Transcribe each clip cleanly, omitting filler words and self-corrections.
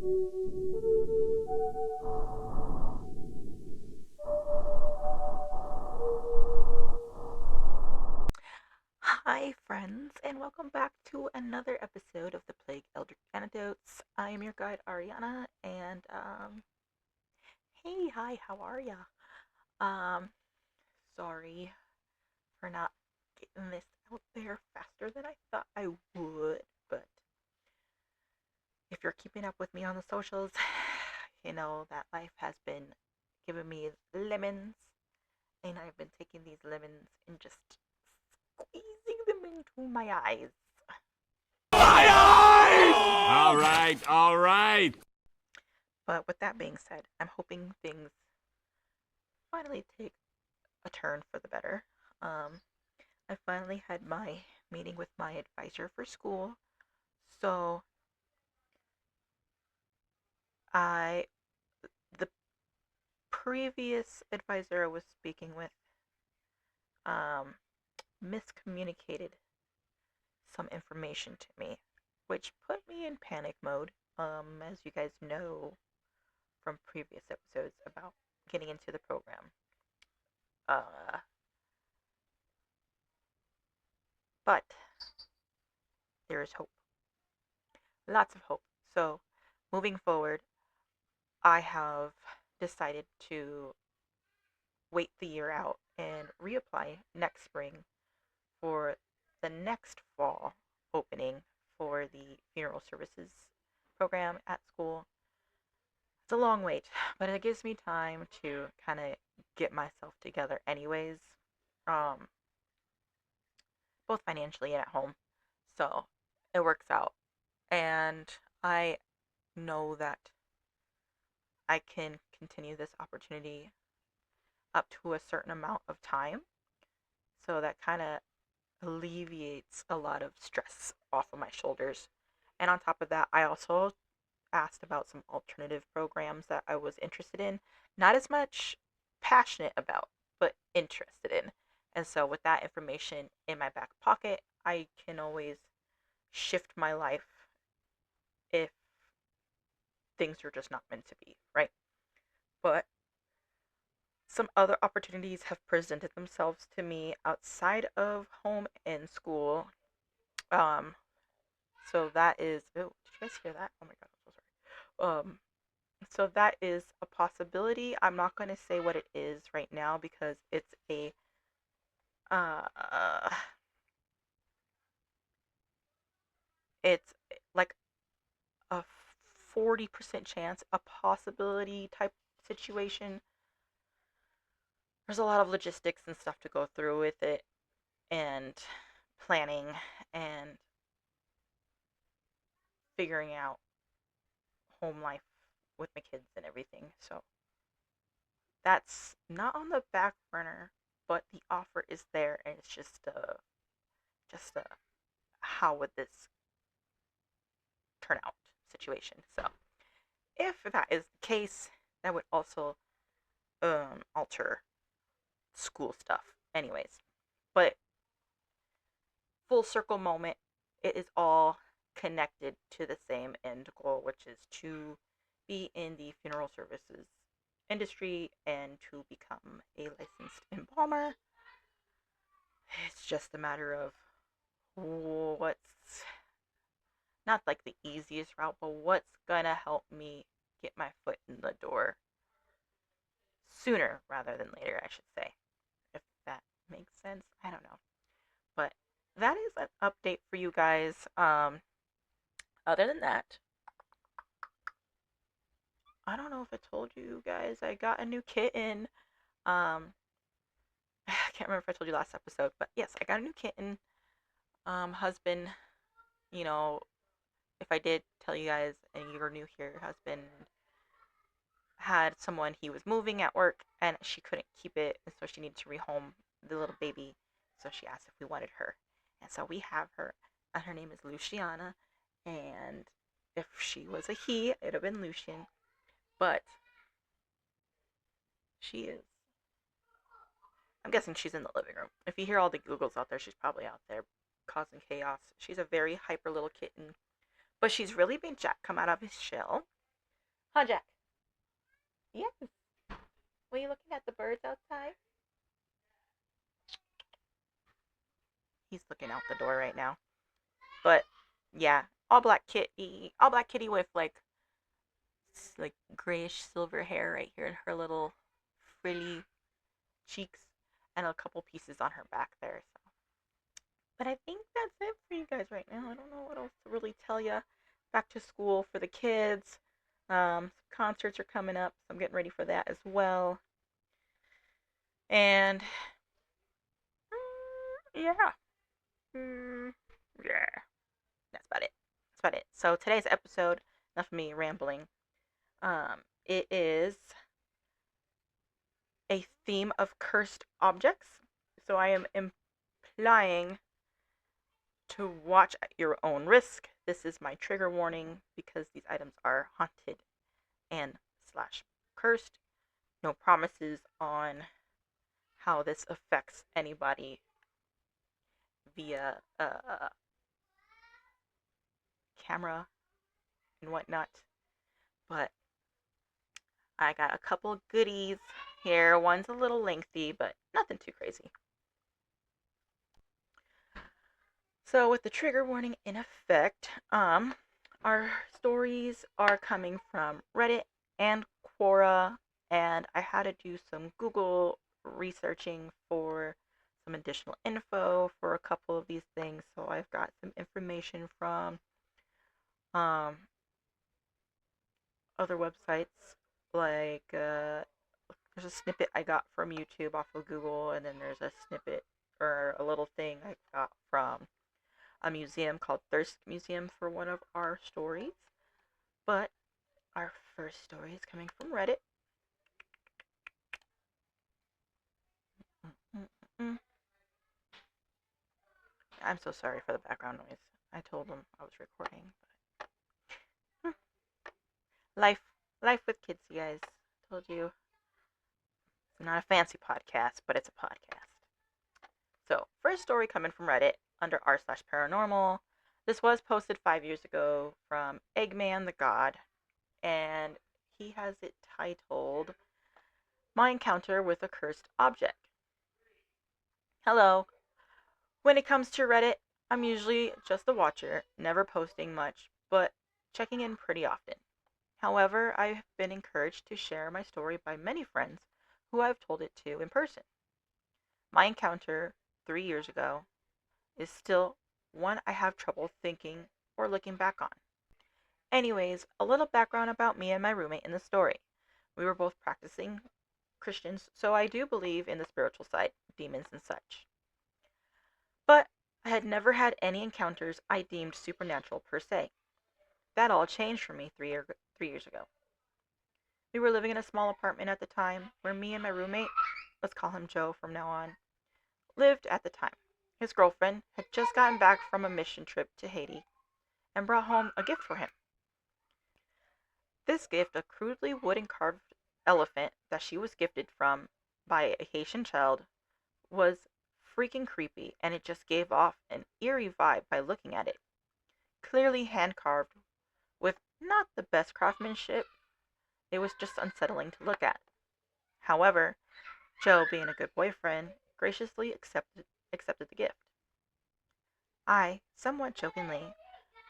Hi, friends, and welcome back to another episode of the Plague Eldritch Anecdotes. I am your guide, Ariana, and hey, hi, how are ya? Um, Sorry for not getting this out there faster than I thought I would, but if you're keeping up with me on the socials, you know that life has been giving me lemons, and I've been taking these lemons and just squeezing them into my eyes. My eyes! All right, all right. But with that being said, I'm hoping things finally take a turn for the better. Um, I finally had my meeting with my advisor for school. So I, the previous advisor I was speaking with, um, miscommunicated some information to me, which put me in panic mode. As you guys know from previous episodes about getting into the program. Uh, but there is hope. Lots of hope. So, moving forward, I have decided to wait the year out and reapply next spring for the next fall opening for the funeral services program at school. It's a long wait, but it gives me time to kind of get myself together, anyways, um, both financially and at home. So it works out. And I know that I can continue this opportunity up to a certain amount of time. So that kind of alleviates a lot of stress off of my shoulders. And on top of that, I also asked about some alternative programs that I was interested in. Not as much passionate about, but interested in. And so, with that information in my back pocket, I can always shift my life if things are just not meant to be, right? But some other opportunities have presented themselves to me outside of home and school. Um, so that is. Oh, did you guys hear that? Oh my god, I'm so sorry. So that is a possibility. I'm not going to say what it is right now because uh, it's like a 40% chance, a possibility type situation. There's a lot of logistics and stuff to go through with it, and planning and figuring out home life with my kids and everything. So that's not on the back burner, but the offer is there, and it's just a how would this turn out situation. So if that is the case, that would also alter school stuff, anyways. But full circle moment, it is all connected to the same end goal, which is to be in the funeral services industry and to become a licensed embalmer. It's just a matter of what's not like the easiest route, but what's gonna help me get my foot in the door sooner rather than later, I should say. If that makes sense. I don't know. But that is an update for you guys. Other than that, I don't know if I told you guys I got a new kitten. Um, I can't remember if I told you last episode, but yes, I got a new kitten. Husband, you know, if I did tell you guys and you're new here, husband had someone he was moving at work and she couldn't keep it, and so she needed to rehome the little baby. So she asked if we wanted her, and so we have her. And her name is Luciana, and if she was a he, it'd have been Lucian, but she is. I'm guessing she's in the living room. If you hear all the Googles out there, she's probably out there causing chaos. She's a very hyper little kitten, but she's really made Jack come out of his shell. Huh, Jack? Yes. Were you looking at the birds outside? He's looking out the door right now. But yeah, all black kitty with like grayish silver hair right here in her little frilly cheeks and a couple pieces on her back there. So, but I think that's it for you guys right now. I don't know what else to really tell you. Back to school for the kids. Concerts are coming up, so I'm getting ready for that as well. And yeah, mm, yeah, that's about it. That's about it. So today's episode, enough of me rambling. It is a theme of cursed objects. So I am implying to watch at your own risk. This is my trigger warning because these items are haunted and slash cursed. No promises on how this affects anybody via camera and whatnot. But I got a couple goodies here. One's a little lengthy, but nothing too crazy. So with the trigger warning in effect, our stories are coming from Reddit and Quora, and I had to do some Google researching for some additional info for a couple of these things. So I've got some information from um, other websites, like there's a snippet I got from YouTube off of Google, and then there's a snippet or a little thing I got from a museum called Thirst Museum for one of our stories. But our first story is coming from Reddit. Mm-mm-mm. I'm so sorry for the background noise. I told them I was recording, but life, life with kids, you guys. Told you it's not a fancy podcast, but it's a podcast. So, first story coming from Reddit under r/paranormal. This was posted 5 years ago from Eggman the God, and he has it titled My Encounter with a Cursed Object. Hello. When it comes to Reddit, I'm usually just a watcher, never posting much, but checking in pretty often. However, I've been encouraged to share my story by many friends who I've told it to in person. My encounter 3 years ago is still one I have trouble thinking or looking back on. Anyways, a little background about me and my roommate in the story. We were both practicing Christians, so I do believe in the spiritual side, demons and such. But I had never had any encounters I deemed supernatural per se. That all changed for me 3 years ago. We were living in a small apartment at the time where me and my roommate, let's call him Joe from now on, lived at the time. His girlfriend had just gotten back from a mission trip to Haiti and brought home a gift for him. This gift, a crudely wooden carved elephant that she was gifted from by a Haitian child, was freaking creepy, and it just gave off an eerie vibe by looking at it. Clearly hand carved with not the best craftsmanship, it was just unsettling to look at. However, Joe, being a good boyfriend, graciously accepted the gift. I, somewhat jokingly,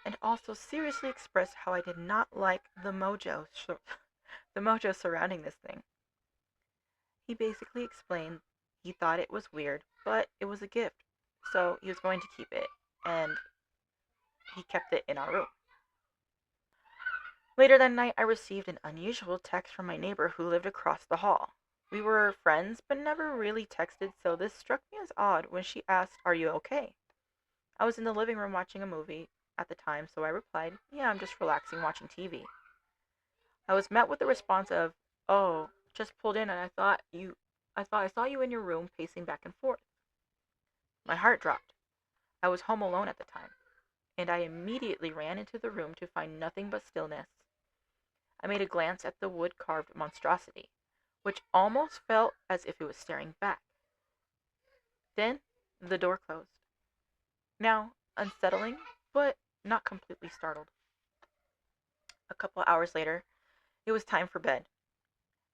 and also seriously expressed how I did not like the mojo surrounding this thing. He basically explained he thought it was weird, but it was a gift, so he was going to keep it, and he kept it in our room. Later that night, I received an unusual text from my neighbor who lived across the hall. We were friends, but never really texted, so this struck me as odd when she asked, "Are you okay?" I was in the living room watching a movie at the time, so I replied, "Yeah, I'm just relaxing watching TV." I was met with the response of, "Oh, just pulled in and I thought I saw you in your room pacing back and forth." My heart dropped. I was home alone at the time, and I immediately ran into the room to find nothing but stillness. I made a glance at the wood carved monstrosity, which almost felt as if it was staring back. Then the door closed. Now, unsettling, but not completely startled. A couple hours later, It was time for bed.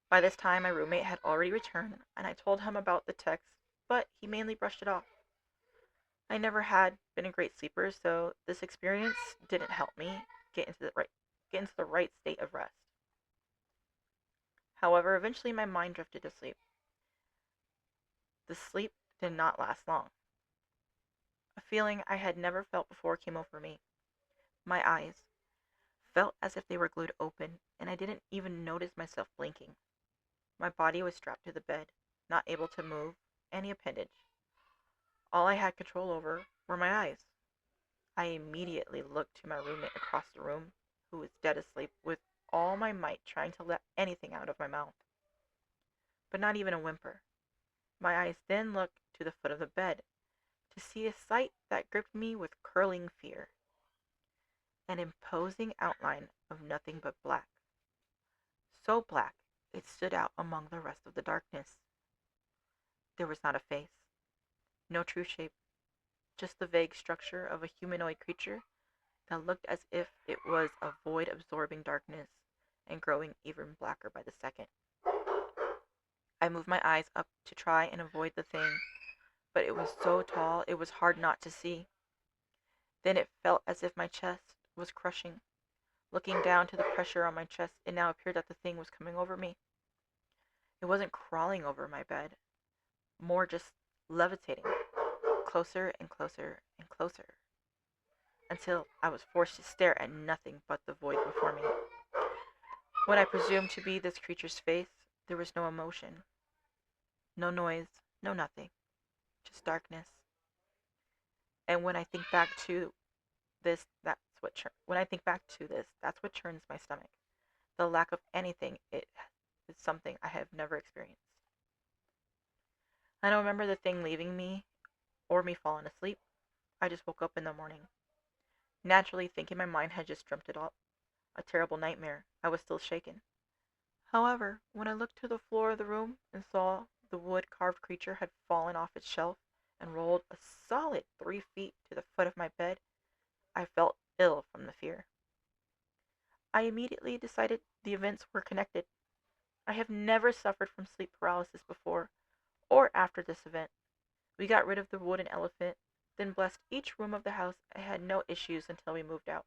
By this time, my roommate had already returned, and I told him about the text, but he mainly brushed it off. I never had been a great sleeper, so this experience didn't help me get into the right get into the right state of rest. However, eventually my mind drifted to sleep. The sleep did not last long. A feeling I had never felt before came over me. My eyes felt as if they were glued open, and I didn't even notice myself blinking. My body was strapped to the bed, not able to move any appendage. All I had control over were my eyes. I immediately looked to my roommate across the room, who was dead asleep, with all my might trying to let anything out of my mouth, but not even a whimper. My eyes then looked to the foot of the bed to see a sight that gripped me with curling fear. An imposing outline of nothing but black. So black it stood out among the rest of the darkness. There was not a face, no true shape, just the vague structure of a humanoid creature that looked as if it was a void absorbing darkness and growing even blacker by the second. I moved my eyes up to try and avoid the thing, but it was so tall it was hard not to see. Then it felt as if my chest was crushing. Looking down to the pressure on my chest, it now appeared that the thing was coming over me. It wasn't crawling over my bed, more just levitating, closer and closer and closer, until I was forced to stare at nothing but the void before me. What I presumed to be this creature's face, there was no emotion, no noise, no nothing, just darkness. And when I think back to this, that's what churns my stomach. The lack of anything it is something I have never experienced. I don't remember the thing leaving me or me falling asleep. I just woke up in the morning, naturally thinking my mind had just dreamt it all, a terrible nightmare. I was still shaken. However, when I looked to the floor of the room and saw the wood carved creature had fallen off its shelf and rolled a solid 3 feet to the foot of my bed, I felt ill from the fear. I immediately decided the events were connected. I have never suffered from sleep paralysis before or after this event. We got rid of the wooden elephant, then blessed each room of the house and had no issues until we moved out.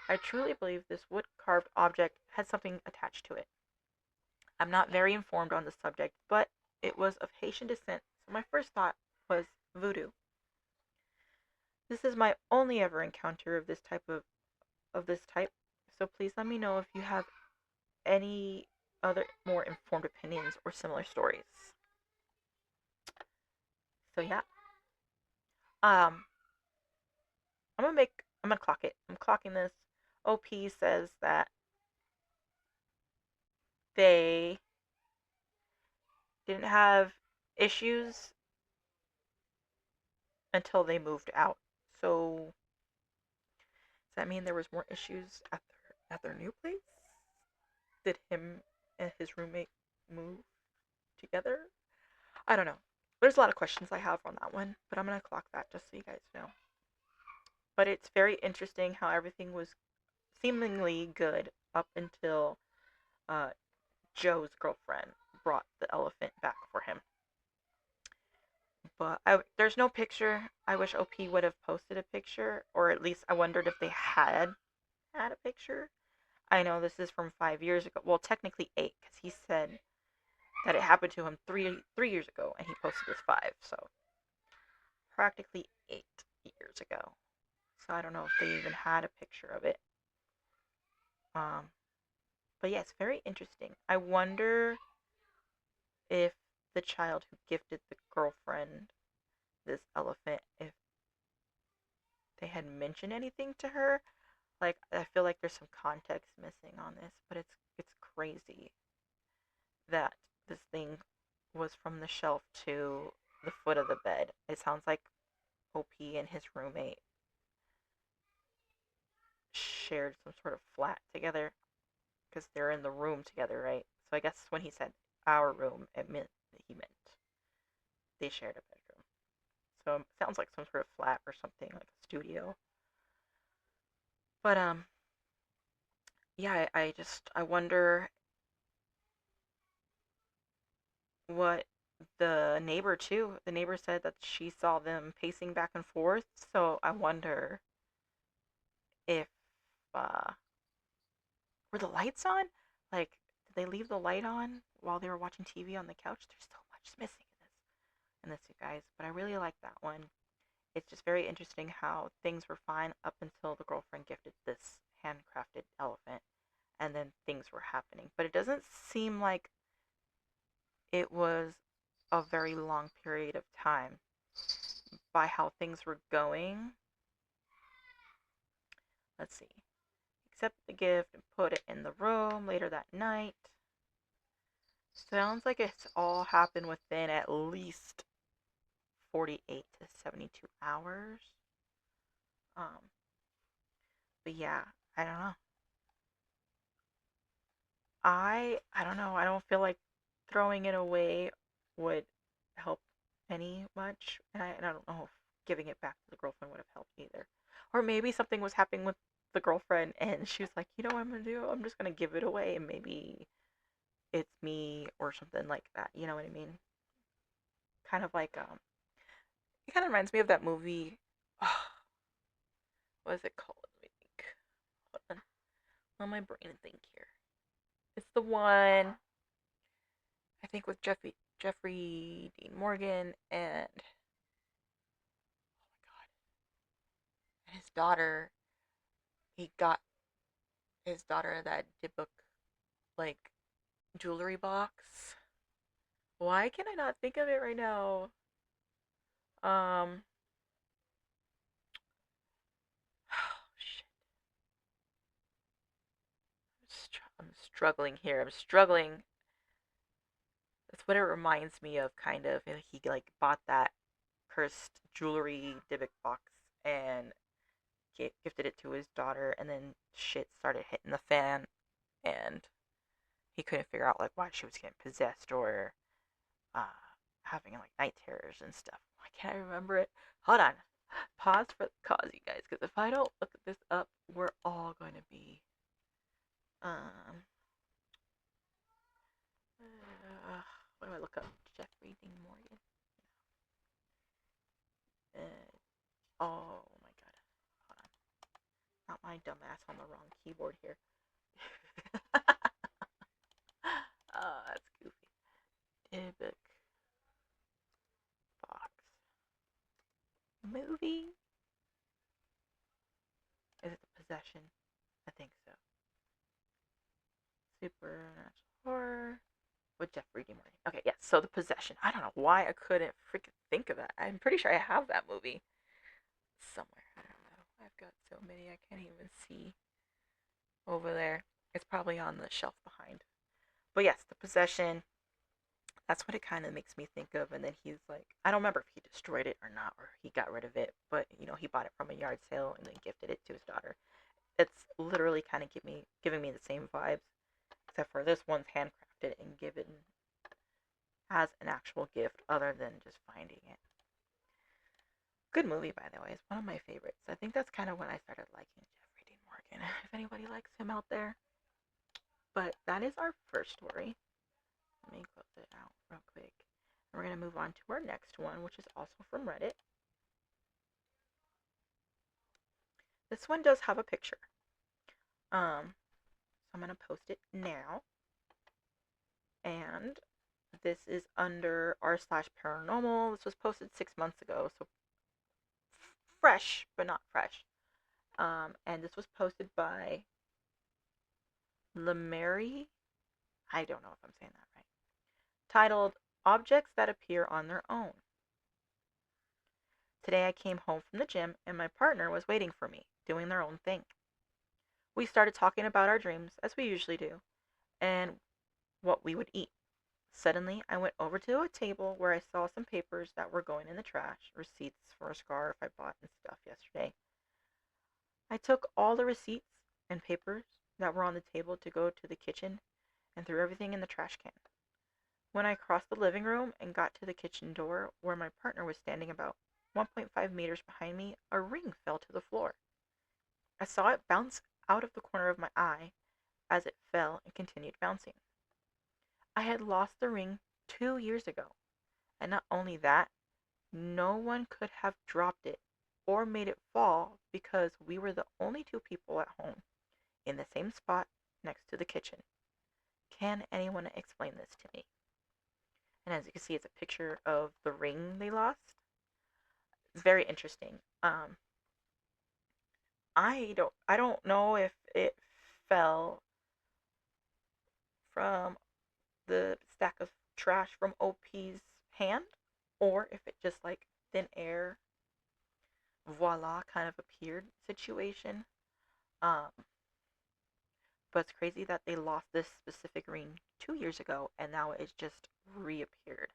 I truly believe this wood carved object had something attached to it. I'm not very informed on the subject, but it was of Haitian descent, so my first thought was voodoo. This is my only ever encounter of this type, so please let me know if you have any other more informed opinions or similar stories. So yeah, um, I'm gonna clock it. I'm clocking this. OP says that they didn't have issues until they moved out. So does that mean there was more issues at their new place? Did him and his roommate move together? I don't know. There's a lot of questions I have on that one, but I'm gonna clock that just so you guys know. But it's very interesting how everything was seemingly good up until uh, Joe's girlfriend brought the elephant back for him. But there's no picture. I wish OP would have posted a picture, or at least I wondered if they had a picture. I know this is from 5 years ago. Well, technically 8, because he said that it happened to him 3 years ago, and he posted his 5, so practically 8 years ago. So I don't know if they even had a picture of it. Um, but yeah, it's very interesting. I wonder if the child who gifted the girlfriend this elephant, if they had mentioned anything to her. Like, I feel like there's some context missing on this, but it's crazy that this thing was from the shelf to the foot of the bed. It sounds like OP and his roommate shared some sort of flat together because they're in the room together, right? So I guess when he said our room, he meant they shared a bedroom. So it sounds like some sort of flat or something like a studio. But Yeah, I wonder what the neighbor too. The neighbor said that she saw them pacing back and forth. So I wonder if uh were the lights on? Like, did they leave the light on while they were watching TV on the couch? There's so much missing in this, you guys. But I really like that one. It's just very interesting how things were fine up until the girlfriend gifted this handcrafted elephant, and then things were happening. But it doesn't seem like it was a very long period of time by how things were going. Let's see. Accept the gift and put it in the room later that night. Sounds like it's all happened within at least 48 to 72 hours. Um, but yeah, I don't know. I don't know. I don't feel like throwing it away would help any much, and I don't know if giving it back to the girlfriend would have helped either. Or maybe something was happening with the girlfriend, and she was like, you know what I'm gonna do? I'm just gonna give it away, and maybe it's me or something like that. You know what I mean? Kind of like it kind of reminds me of that movie. What is it called? Let me think. Hold on. Let my brain think here. It's the one I think with Jeffrey Dean Morgan and oh my god, and his daughter. He got his daughter that Dybbuk like jewelry box. Why can I not think of it right now? Um, oh shit, I'm struggling here. I'm struggling. That's what it reminds me of, kind of. And he like bought that cursed jewelry Dybbuk box and gifted it to his daughter, and then shit started hitting the fan, and he couldn't figure out like why she was getting possessed or uh, having like night terrors and stuff. Why can't I remember it? Hold on. Pause for the cause, you guys, because if I don't look this up, we're all going to be. Um, what do I look up? Jeffrey Dean Morgan. Oh my god. Hold on. Not my dumbass on the wrong keyboard here. Oh, that's goofy. Dybbuk box movie. Is it the possession? I think so. Supernatural horror with Jeffrey Dean Morgan. Okay, yes. So the possession. I don't know why I couldn't freaking think of that. I'm pretty sure I have that movie somewhere. I don't know. I've got so many I can't even see over there. It's probably on the shelf behind. But yes, the possession. That's what it kind of makes me think of. And then he's like, I don't remember if he destroyed it or not, or he got rid of it. But he bought it from a yard sale and then gifted it to his daughter. It's literally kind of giving me the same vibes, except for this one's handcrafted and given as an actual gift, other than just finding it. Good movie, by the way. It's one of my favorites. I think that's kind of when I started liking Jeffrey Dean Morgan. If anybody likes him out there. But that is our first story. Let me close it out real quick. And we're going to move on to our next one, which is also from Reddit. This one does have a picture. So I'm going to post it now. And this is under r/paranormal. This was posted 6 months ago, so fresh, but not fresh. And this was posted by Lemary. I don't know if I'm saying that right. Titled Objects That Appear on Their Own. Today I came home from the gym and my partner was waiting for me, doing their own thing. We started talking about our dreams, as we usually do, and what we would eat. Suddenly, I went over to a table where I saw some papers that were going in the trash, receipts for a scarf I bought and stuff yesterday. I took all the receipts and papers that were on the table to go to the kitchen and threw everything in the trash can. When I crossed the living room and got to the kitchen door where my partner was standing about 1.5 meters behind me, a ring fell to the floor. I saw it bounce out of the corner of my eye as it fell and continued bouncing. I had lost the ring 2 years ago, and not only that, no one could have dropped it or made it fall because we were the only two people at home in the same spot next to the kitchen. Can anyone explain this to me? And as you can see, it's a picture of the ring they lost. It's very interesting. I don't know if it fell from the stack of trash from OP's hand or if it just like thin air, voila, kind of appeared situation. Um, but it's crazy that they lost this specific ring 2 years ago and now it's just reappeared.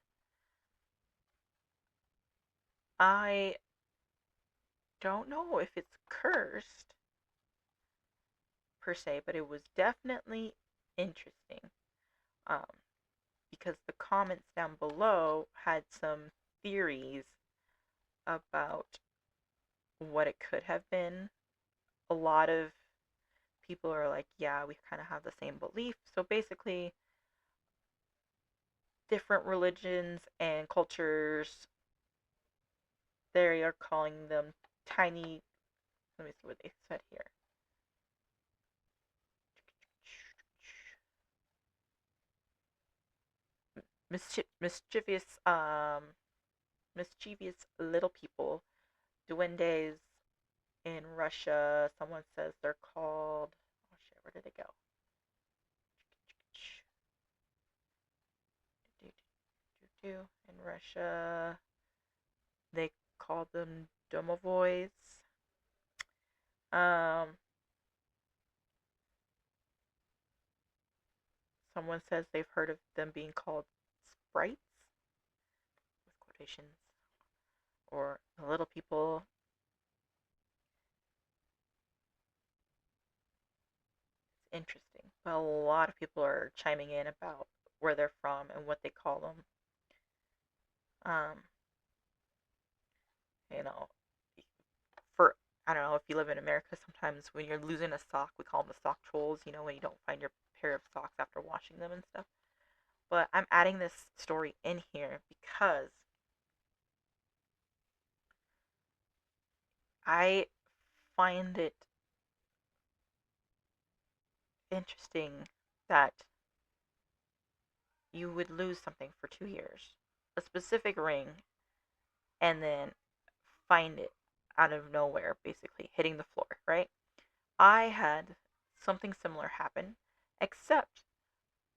I don't know if it's cursed per se, but it was definitely interesting. Um, because the comments down below had some theories about what it could have been. A lot of people are like, yeah, we kind of have the same belief. So basically, different religions and cultures, they are calling them tiny. Let me see what they said here. Mischievous, mischievous little people, duendes in Russia. Someone says they're called. Oh shit, where did they go? In Russia, they call them domovoids. Um, Someone says they've heard of them being called sprites, with quotations, or the little people. It's interesting. But a lot of people are chiming in about where they're from and what they call them. Um, you know, for I don't know if you live in America. Sometimes when you're losing a sock, we call them the sock trolls. You know, when you don't find your pair of socks after washing them and stuff. But I'm adding this story in here because I find it interesting that you would lose something for 2 years, a specific ring, and then find it out of nowhere, basically hitting the floor, right? I had something similar happen, except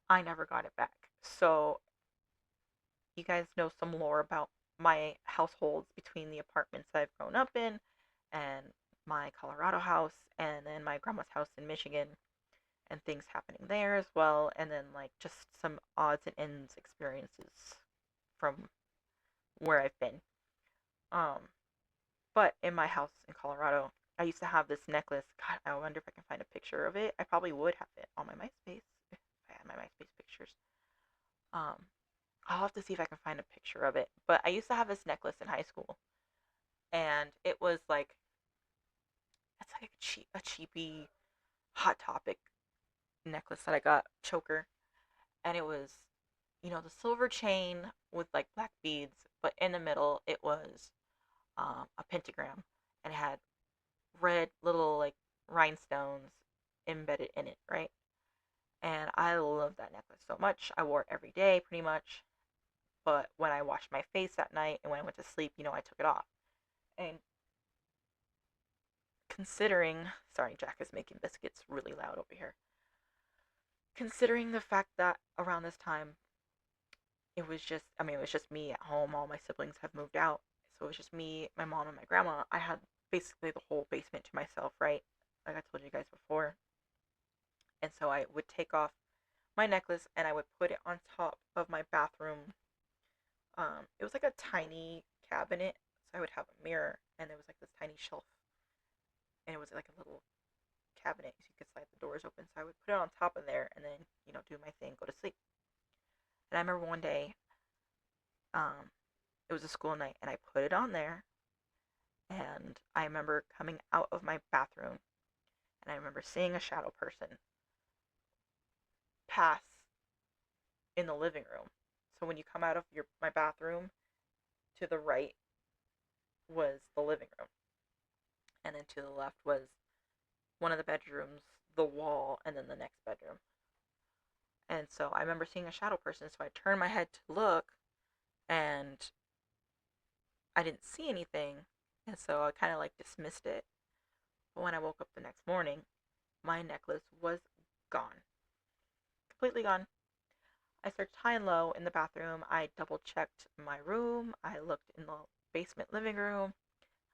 I never got it back. So, you guys know some lore about my households between the apartments I've grown up in and my Colorado house, and then my grandma's house in Michigan, and things happening there as well, and then like just some odds and ends experiences from where I've been. Um, but in my house in Colorado, I used to have this necklace. God, I wonder if I can find a picture of it. I probably would have it on my MySpace if I had my MySpace pictures. Um, I'll have to see if I can find a picture of it. But I used to have this necklace in high school, and it was like it's like a cheapy Hot Topic necklace that I got, choker, and it was the silver chain with like black beads, but in the middle it was a pentagram, and it had red little like rhinestones embedded in it, right? And I love that necklace so much. I wore it every day pretty much. But when I washed my face at night and when I went to sleep, I took it off. And considering, sorry, Jack is making biscuits really loud over here. Considering the fact that around this time it was just me at home. All my siblings have moved out. So it was just me, my mom, and my grandma. I had basically the whole basement to myself, right? Like I told you guys before. And so I would take off my necklace and I would put it on top of my bathroom. It was like a tiny cabinet. So I would have a mirror and there was like this tiny shelf. And it was like a little cabinet so you could slide the doors open. So I would put it on top of there and then, do my thing, go to sleep. And I remember one day, um, it was a school night, and I put it on there. And I remember coming out of my bathroom, and I remember seeing a shadow person pass in the living room. So when you come out of my bathroom, to the right was the living room, and then to the left was one of the bedrooms, the wall, and then the next bedroom. And so I remember seeing a shadow person, so I turned my head to look, and I didn't see anything, and so I kind of like dismissed it. But when I woke up the next morning, my necklace was gone, completely gone. I searched high and low in the bathroom. I double checked my room. I looked in the basement living room.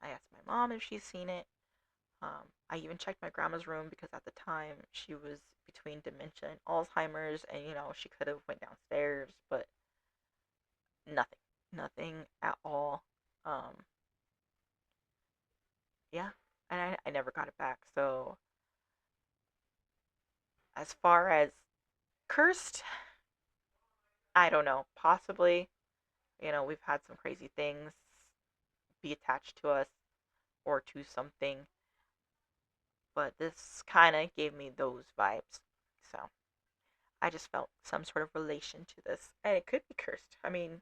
I asked my mom if she's seen it. I even checked my grandma's room because at the time she was between dementia and Alzheimer's, and she could have went downstairs, but nothing, nothing at all. Um, yeah, and I never got it back. So as far as cursed, I don't know. Possibly, we've had some crazy things be attached to us or to something, but this kind of gave me those vibes. So I just felt some sort of relation to this, and it could be cursed. I mean,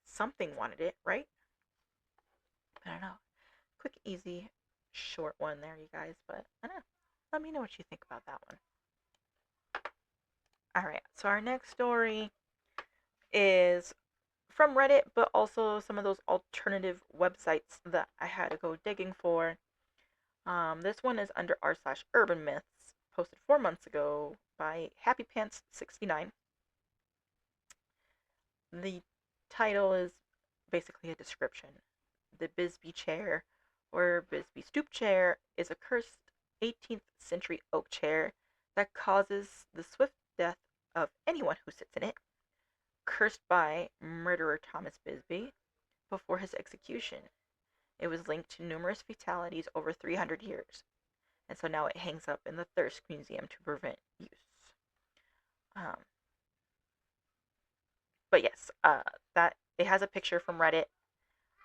something wanted it, right? I don't know. Quick, easy, short one there, you guys. But I don't know. Let me know what you think about that one. All right. So our next story is from Reddit, but also some of those alternative websites that I had to go digging for. This one is under r/urban myths, posted 4 months ago by Happy Pants 69. The title is basically a description. The Bisbee chair, or Bisbee stoop chair, is a cursed 18th century oak chair that causes the swift death of anyone who sits in it, cursed by murderer Thomas Bisbee before his execution. It was linked to numerous fatalities over 300 years, and so now it hangs up in the Thirsk Museum to prevent use. Um, but yes, that it has a picture from Reddit.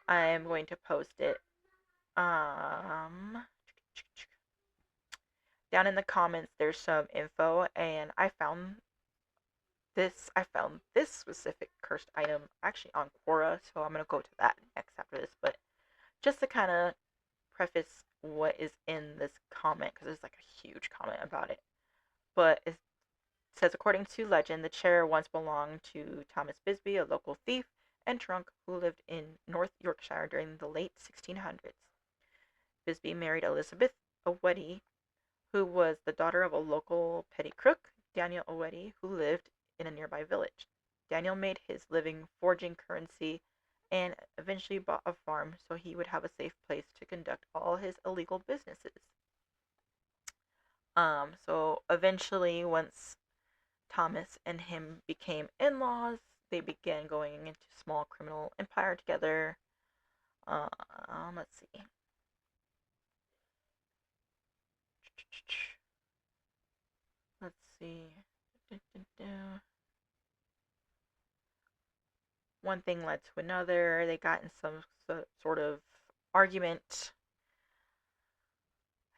I'm going to post it. Down in the comments, there's some info, and I found this specific cursed item actually on Quora, so I'm gonna go to that next after this. But just to kind of preface what is in this comment, because there's like a huge comment about it. But it says, according to legend, the chair once belonged to Thomas Bisbee, a local thief and drunk who lived in North Yorkshire during the late 1600s. Bisbee married Elizabeth O'Wetty, who was the daughter of a local petty crook, Daniel O'Wetty, who lived in a nearby village. Daniel made his living forging currency and eventually bought a farm so he would have a safe place to conduct all his illegal businesses. So eventually, once Thomas and him became in laws, they began going into small criminal empire together. Let's see. Let's see. One thing led to another. They got in some sort of argument,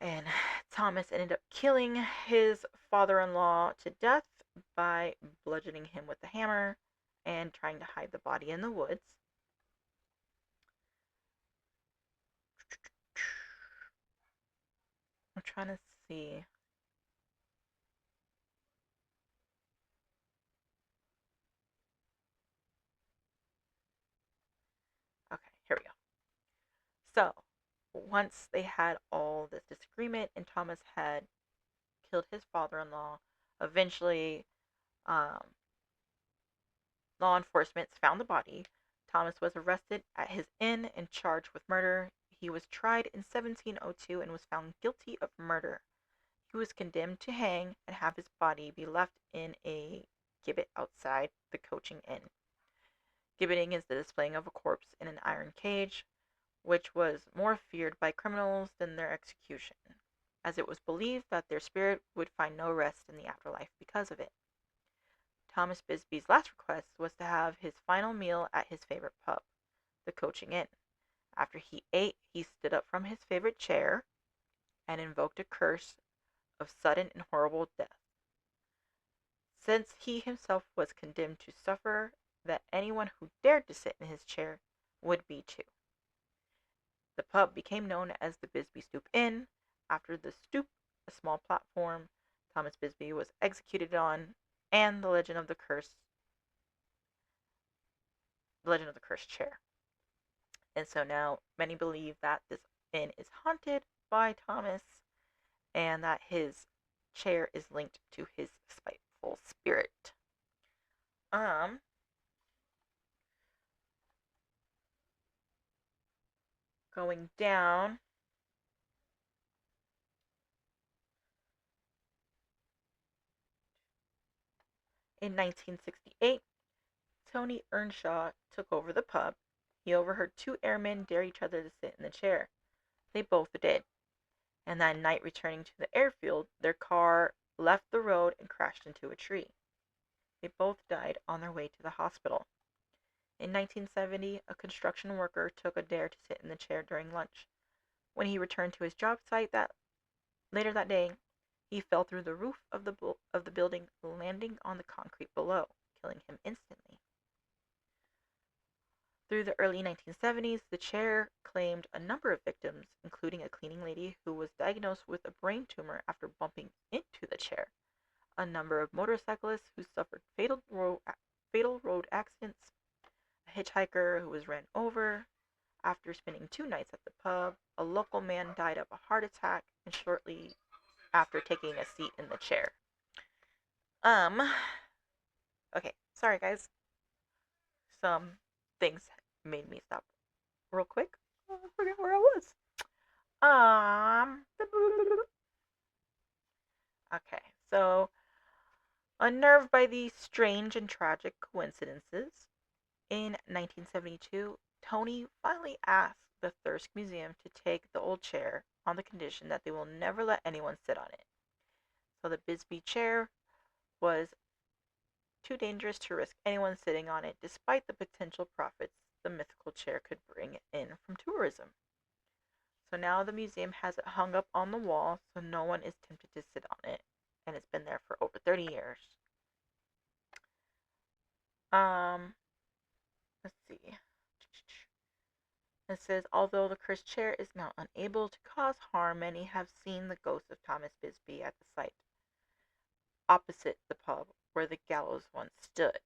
and Thomas ended up killing his father in law to death by bludgeoning him with a hammer and trying to hide the body in the woods. I'm trying to see. Okay, here we go. So, once they had all this disagreement and Thomas had killed his father in law, eventually um, law enforcement found the body. Thomas was arrested at his inn and charged with murder. He was tried in 1702 and was found guilty of murder. He was condemned to hang and have his body be left in a gibbet outside the coaching inn. Gibbeting is the displaying of a corpse in an iron cage, which was more feared by criminals than their execution, as it was believed that their spirit would find no rest in the afterlife because of it. Thomas Bisbee's last request was to have his final meal at his favorite pub, the Coaching Inn. After he ate, he stood up from his favorite chair and invoked a curse of sudden and horrible death. since he himself was condemned to suffer that anyone who dared to sit in his chair would be too. The pub became known as the Bisbee Stoop Inn, after the stoop, a small platform Thomas Bisbee was executed on, and the legend of the cursed chair. And so now many believe that this inn is haunted by Thomas and that his chair is linked to his spiteful spirit. Um, Going down, in 1968, Tony Earnshaw took over the pub. He overheard two airmen dare each other to sit in the chair. They both did. And that night, returning to the airfield, their car left the road and crashed into a tree. They both died on their way to the hospital. In 1970, a construction worker took a dare to sit in the chair during lunch. When he returned to his job site later that day, he fell through the roof of the building, landing on the concrete below, killing him instantly. Through the early 1970s, the chair claimed a number of victims, including a cleaning lady who was diagnosed with a brain tumor after bumping into the chair, a number of motorcyclists who suffered fatal road accidents, a hitchhiker who was ran over after spending 2 nights at the pub, a local man died of a heart attack, and shortly after taking a seat in the chair. Um, okay, sorry guys. Some things made me stop real quick. I forget where I was. Okay, so unnerved by these strange and tragic coincidences, in 1972, Tony finally asked the Thirsk Museum to take the old chair on the condition that they will never let anyone sit on it. So the Bisbee chair was too dangerous to risk anyone sitting on it, despite the potential profits the mythical chair could bring in from tourism. So now the museum has it hung up on the wall so no one is tempted to sit on it, and it's been there for over 30 years. Um, let's see. It says, although the cursed chair is now unable to cause harm, many have seen the ghost of Thomas Bisbee at the site opposite the pub where the gallows once stood.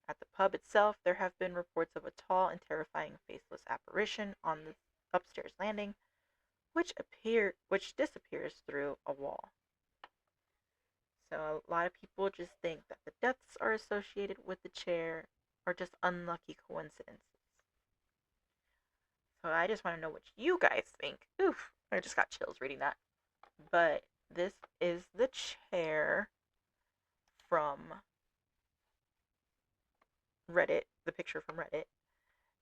At the pub itself, there have been reports of a tall and terrifying faceless apparition on the upstairs landing, which disappears through a wall. So a lot of people just think that the deaths are associated with the chair or just unlucky coincidences. So I just want to know what you guys think. Oof, I just got chills reading that. But this is the chair from Reddit, the picture from Reddit.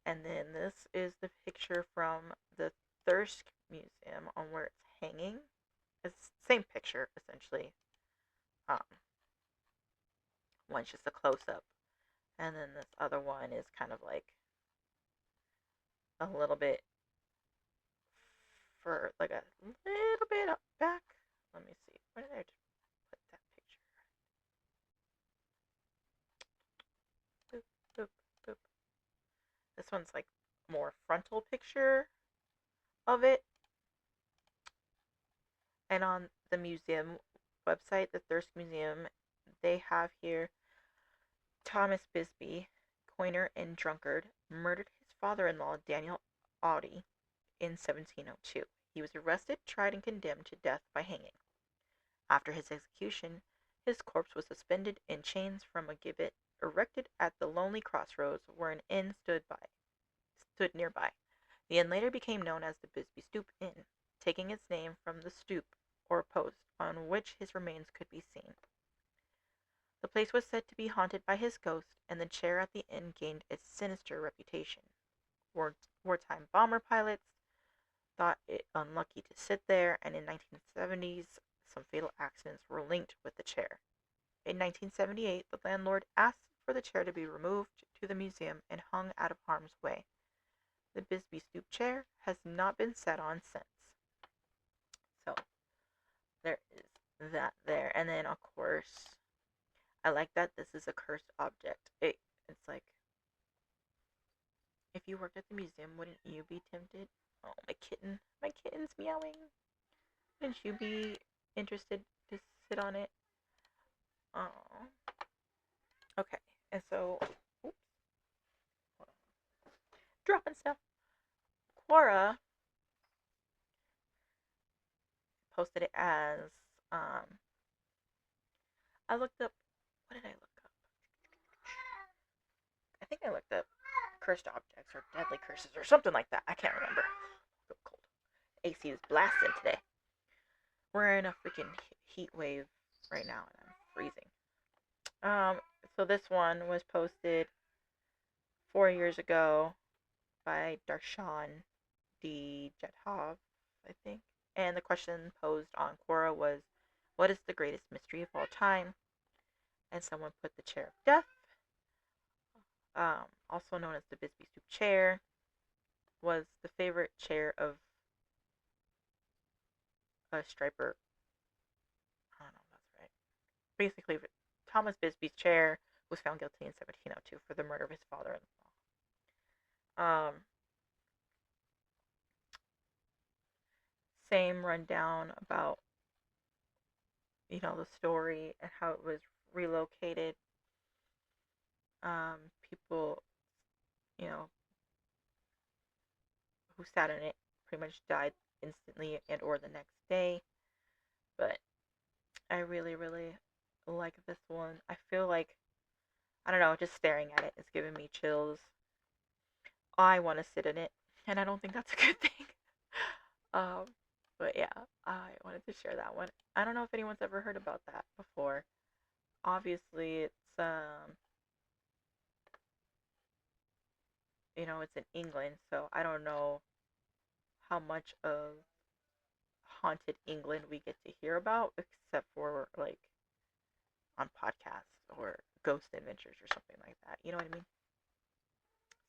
And then this is the picture from the Thirsk Museum on where it's hanging. It's the same picture, essentially. Um, One's just a close up. And then this other one is kind of like a little bit for like a little bit up back. Let me see. Where did I put that picture? Boop, boop, boop. This one's like more frontal picture of it. And on the museum website, the Thirsk Museum, they have here Thomas Bisbee, coiner and drunkard, murdered his father-in-law Daniel Audie in 1702. He was arrested, tried, and condemned to death by hanging. After his execution, his corpse was suspended in chains from a gibbet erected at the lonely crossroads where an inn stood nearby. The inn later became known as the Bisbee Stoop Inn, taking its name from the stoop or post on which his remains could be seen. The place was said to be haunted by his ghost, and the chair at the inn gained a sinister reputation. Wartime bomber pilots thought it unlucky to sit there, and in 1970s, some fatal accidents were linked with the chair. In 1978, the landlord asked for the chair to be removed to the museum and hung out of harm's way. The Bisbee Stoop chair has not been sat on since. So, there is that there. And then, of course, I like that this is a cursed object. It's like if you worked at the museum, wouldn't you be tempted? Oh, my kitten's meowing. Wouldn't you be interested to sit on it? Oh, okay. And so, oops, dropping stuff. Quora posted it as um. I looked up. What did I look up? I think I looked up cursed objects or deadly curses or something like that. I can't remember. So cold. AC is blasting today. We're in a freaking heat wave right now, and I'm freezing. Um, so this one was posted 4 years ago by Darshan D. Jethov, I think. And the question posed on Quora was, "What is the greatest mystery of all time?" And someone put the chair of death, also known as the Bisbee Soup chair, was the favorite chair of a striper. I don't know if that's right. Basically, Thomas Bisbee's chair was found guilty in 1702 for the murder of his father-in-law. Same rundown about the story and how it was relocated. People, you know, who sat in it pretty much died instantly and or the next day. But I really, really like this one. I feel like I don't know, just staring at it is giving me chills. I want to sit in it, and I don't think that's a good thing. um, but yeah, I wanted to share that one. I don't know if anyone's ever heard about that before. Obviously, it's in England, so I don't know how much of haunted England we get to hear about, except for like on podcasts or ghost adventures or something like that. You know what I mean?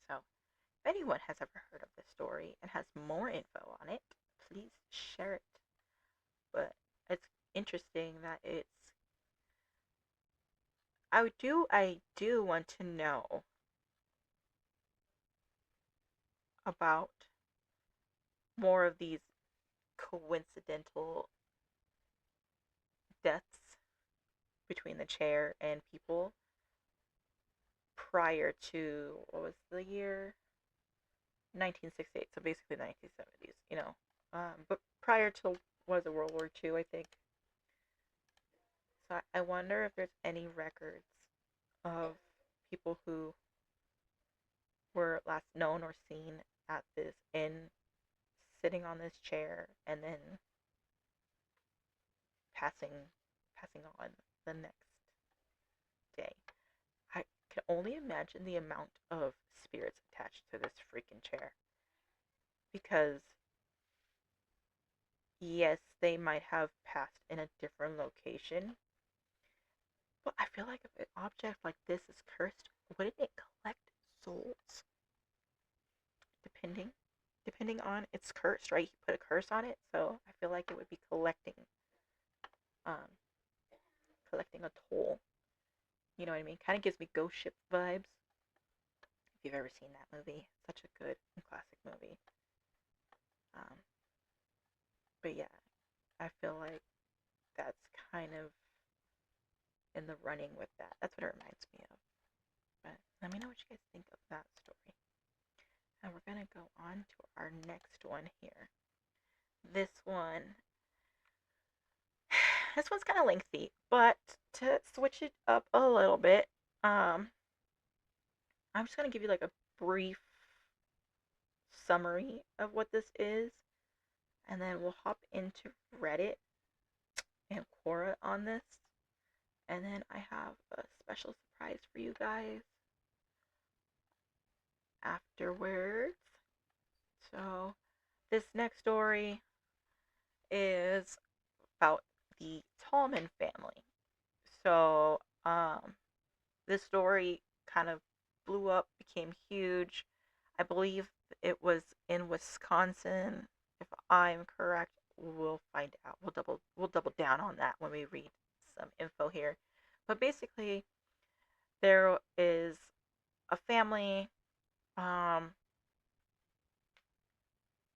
So, if anyone has ever heard of this story and has more info on it, please share it. But it's interesting that I do want to know about more of these coincidental deaths between the chair and people prior to what was the year 1968, so basically 1970s, but prior to was it World War II, I think. So I wonder if there's any records of people who were last known or seen at this inn sitting on this chair and then passing passing on the next day. I can only imagine the amount of spirits attached to this freaking chair because yes, they might have passed in a different location, but I feel like if an object like this is cursed, wouldn't it collect souls? Depending, depending on its curse, right? He put a curse on it, so I feel like it would be um, collecting a toll. You know what I mean? Kind of gives me Ghost Ship vibes. If you've ever seen that movie, such a good and classic movie. Um, but yeah, I feel like that's kind of in the running with that. That's what it reminds me of. But let me know what you guys think of that story. And we're gonna go on to our next one here. This one, this one's kind of lengthy, but to switch it up a little bit, um, I'm just gonna give you like a brief summary of what this is, and then we'll hop into Reddit and Quora on this, and then I have a special surprise for you guys afterwards. So, this next story is about the Tallman family. So, this story kind of blew up, became huge. I believe it was in Wisconsin. If I'm correct, we'll find out. We'll double down on that when we read some info here. But basically, there is a family. Um,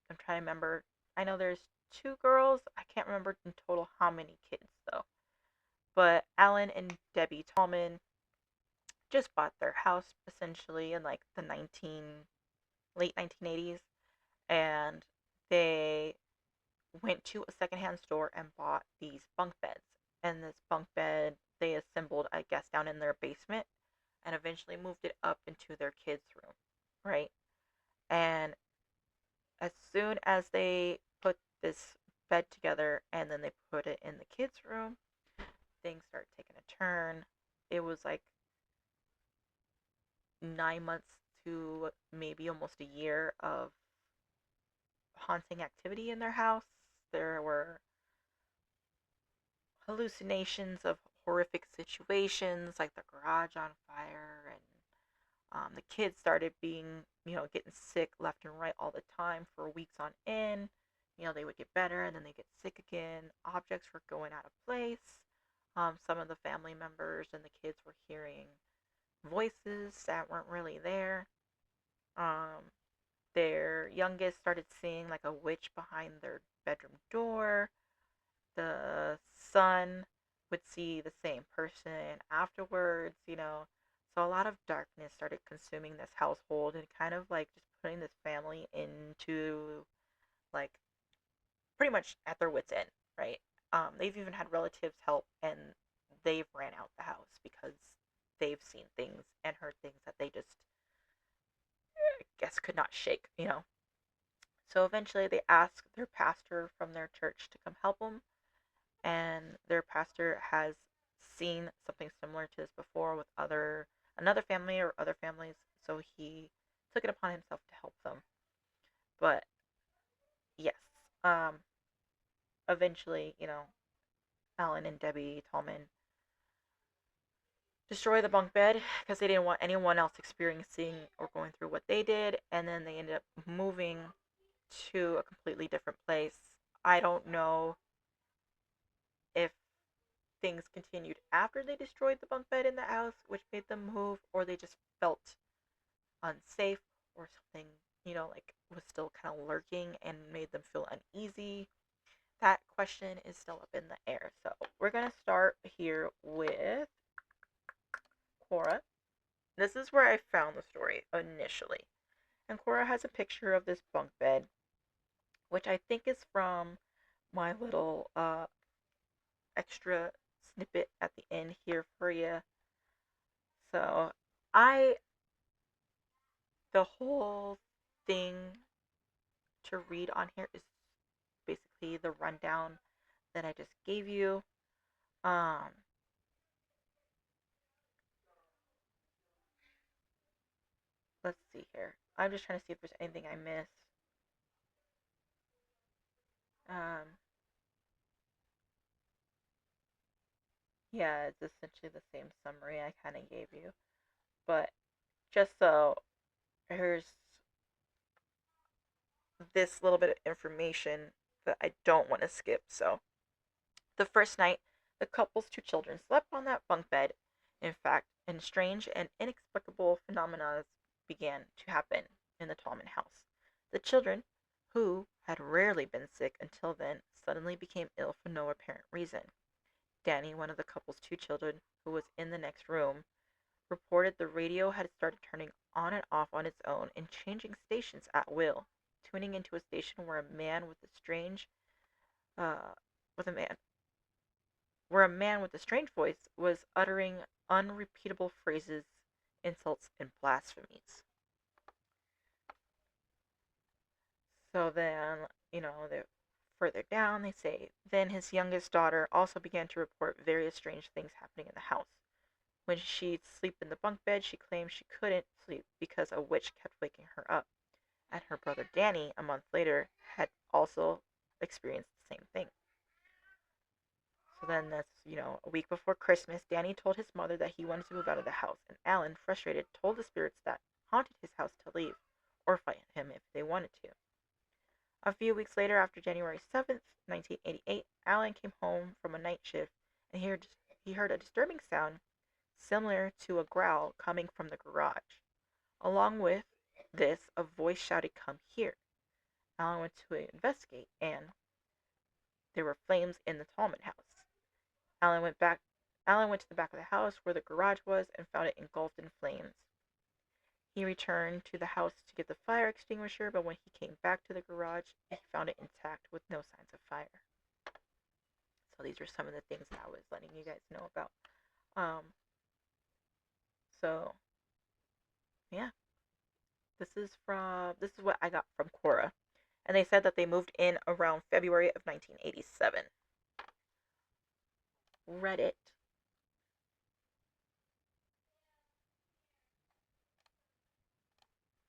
I'm trying to remember. I know there's two girls. I can't remember in total how many kids though. But Alan and Debbie Tallman just bought their house essentially in like the 19 late 1980s, and they went to a secondhand store and bought these bunk beds. And this bunk bed they assembled, I guess, down in their basement, and eventually moved it up into their kids' room, right? And as soon as they put this bed together and then they put it in the kids' room, things started taking a turn. It was like 9 months to maybe almost a year of haunting activity in their house. There were hallucinations of horrific situations like the garage on fire, and the kids started being, getting sick left and right all the time for weeks on end. They would get better and then they get sick again. Objects were going out of place. Some of the family members and the kids were hearing voices that weren't really there. Um, their youngest started seeing like a witch behind their bedroom door. The son would see the same person afterwards. So a lot of darkness started consuming this household and kind of like just putting this family into like pretty much at their wits' end, right? They've even had relatives help and they've ran out the house because they've seen things and heard things that they just, I guess, could not shake. So eventually they asked their pastor from their church to come help them, and their pastor has seen something similar to this before with another family or other families, so he took it upon himself to help them. But yes, um, eventually, Alan and Debbie Tallman destroy the bunk bed because they didn't want anyone else experiencing or going through what they did, and then they ended up moving to a completely different place. I don't know if things continued after they destroyed the bunk bed in the house, which made them move, or they just felt unsafe, or something, like was still kind of lurking and made them feel uneasy. That question is still up in the air. So we're going to start here with Cora. This is where I found the story initially. And Cora has a picture of this bunk bed, which I think is from my little extra snippet at the end here for you. So I the whole thing to read on here is basically the rundown that I just gave you. Um, let's see here. I'm just trying to see if there's anything I missed. Um, yeah, it's essentially the same summary I kind of gave you. But just so here's this little bit of information that I don't want to skip. So the first night, the couple's two children slept on that bunk bed. In fact, and strange and inexplicable phenomena began to happen in the Tallman house. The children, who had rarely been sick until then, suddenly became ill for no apparent reason. Danny, one of the couple's two children, who was in the next room, reported the radio had started turning on and off on its own and changing stations at will, tuning into a station where a man with a strange, with a man where a man with a strange voice was uttering unrepeatable phrases, insults, and blasphemies. So then, further down, they say, then his youngest daughter also began to report various strange things happening in the house. When she'd sleep in the bunk bed, she claimed she couldn't sleep because a witch kept waking her up. And her brother Danny, a month later, had also experienced the same thing. So then that's a week before Christmas, Danny told his mother that he wanted to move out of the house, and Alan, frustrated, told the spirits that haunted his house to leave or fight him if they wanted to. A few weeks later, after January 7th, 1988, Alan came home from a night shift, and he heard a disturbing sound similar to a growl coming from the garage. Along with this, a voice shouted, "Come here." Alan went to investigate, and there were flames in the Tallman house. Alan went back. Alan went to the back of the house where the garage was and found it engulfed in flames. He returned to the house to get the fire extinguisher, but when he came back to the garage, he found it intact with no signs of fire. So these are some of the things that I was letting you guys know about. Um, so yeah, this is what I got from Quora, and they said that they moved in around February of 1987. Reddit.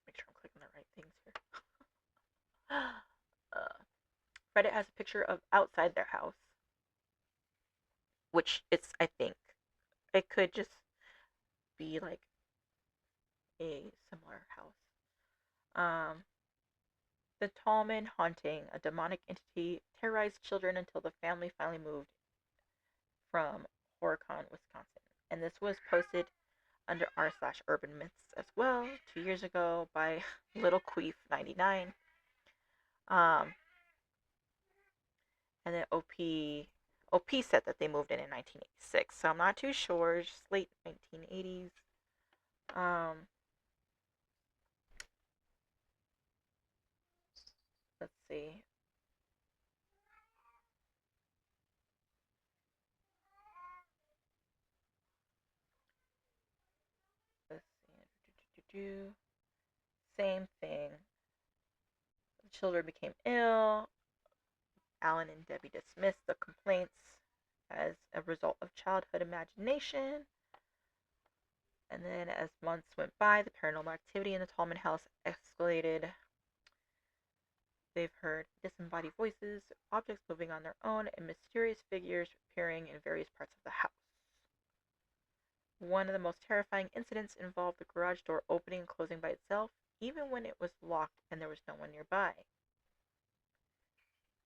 Make sure I'm clicking the right things here. Reddit has a picture of outside their house, which it's, I think it could just be like a similar house. The Tallman haunting, a demonic entity, terrorized children until the family finally moved from Horicon, Wisconsin. And this was posted under r/urban myths as well 2 years ago by Little Queef 99. Um, and then OP said that they moved in 1986. So I'm not too sure. Just late 1980s. Um, let's see. Let's see. Same thing. The children became ill. Alan and Debbie dismissed the complaints as a result of childhood imagination. And then, as months went by, the paranormal activity in the Tallman house escalated. They've heard disembodied voices, objects moving on their own, and mysterious figures appearing in various parts of the house. One of the most terrifying incidents involved the garage door opening and closing by itself, even when it was locked and there was no one nearby.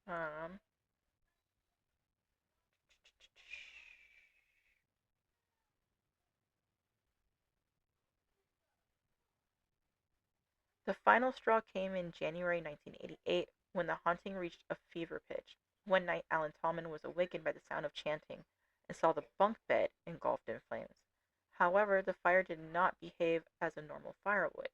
Um, The final straw came in January 1988 when the haunting reached a fever pitch. One night, Alan Tallman was awakened by the sound of chanting and saw the bunk bed engulfed in flames. However, the fire did not behave as a normal fire would.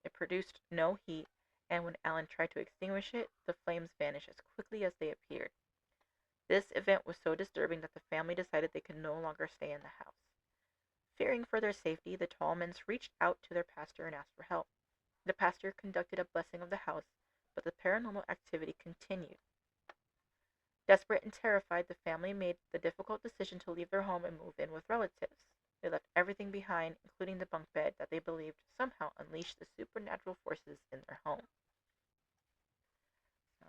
It produced no heat, and when Alan tried to extinguish it, the flames vanished as quickly as they appeared. This event was so disturbing that the family decided they could no longer stay in the house. Fearing for their safety, the Tallmans reached out to their pastor and asked for help. The pastor conducted a blessing of the house, but the paranormal activity continued. Desperate and terrified, the family made the difficult decision to leave their home and move in with relatives. They left everything behind, including the bunk bed that they believed somehow unleashed the supernatural forces in their home. So,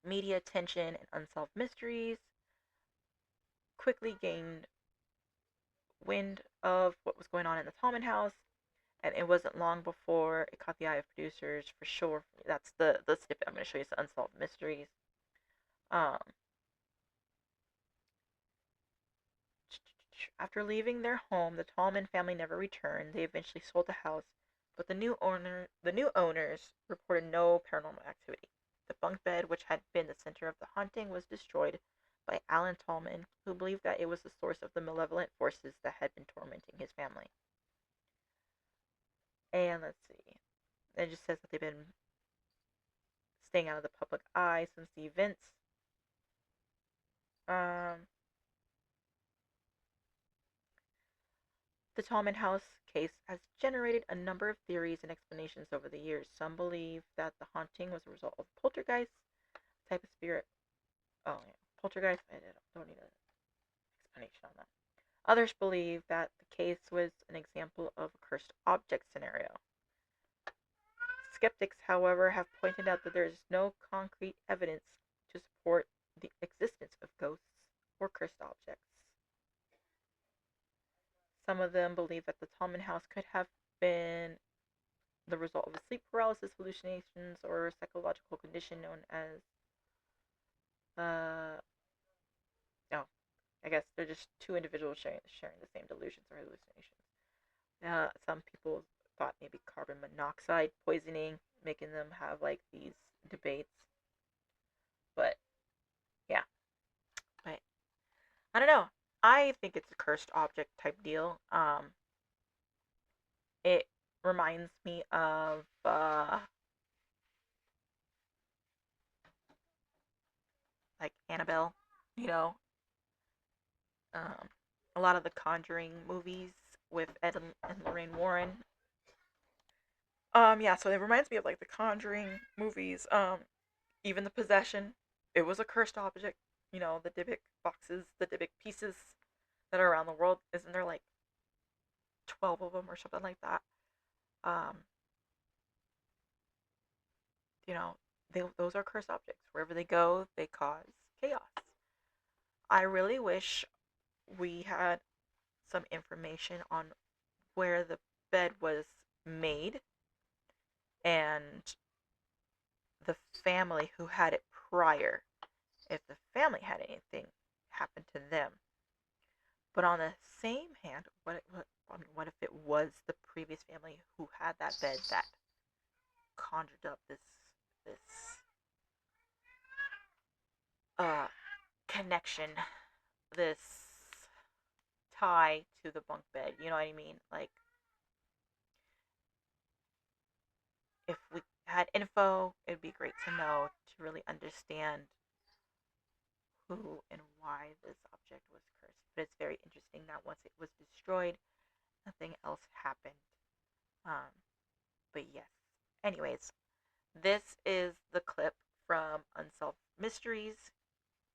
media attention and unsolved mysteries quickly gained wind of what was going on in the Tallman house, and it wasn't long before it caught the eye of producers for sure. That's the snippet I'm going to show you. It's the unsolved mysteries. Um, After leaving their home, the Tallman family never returned. They eventually sold the house, but the new owners reported no paranormal activity. The bunk bed, which had been the center of the haunting, was destroyed by Alan Tallman, who believed that it was the source of the malevolent forces that had been tormenting his family. And let's see. It just says that they've been staying out of the public eye since the events. Um, The Tallman House case has generated a number of theories and explanations over the years. Some believe that the haunting was a result of poltergeist type of spirit. Oh, yeah, poltergeist. I don't need an explanation on that. Others believe that the case was an example of a cursed object scenario. Skeptics, however, have pointed out that there is no concrete evidence to support the existence of ghosts or cursed objects. Some of them believe that the Tallman House could have been the result of a sleep paralysis, hallucinations, or a psychological condition known as oh, I guess they're just two individuals sharing the same delusions or hallucinations. Some people thought maybe carbon monoxide poisoning, making them have like these debates. But yeah, but I don't know. I think it's a cursed object type deal. It reminds me of like Annabelle, you know, um, a lot of the Conjuring movies with Ed and Lorraine Warren. Yeah, so it reminds me of like the Conjuring movies. Even the possession, it was a cursed object. You know, the Dybbuk boxes, the Dybbuk pieces that are around the world. Isn't there like 12 of them or something like that? Um, you know, those are cursed objects. Wherever they go, they cause chaos. I really wish we had some information on where the bed was made and the family who had it prior, if the family had anything happen to them. But on the same hand, what if it was the previous family who had that bed that conjured up this uh connection, this tie to the bunk bed? You know what I mean? Like, if we had info, it'd be great to know to really understand who and why this object was cursed. But it's very interesting that once it was destroyed, nothing else happened. Um, but yes. Anyways, this is the clip from Unsolved Mysteries.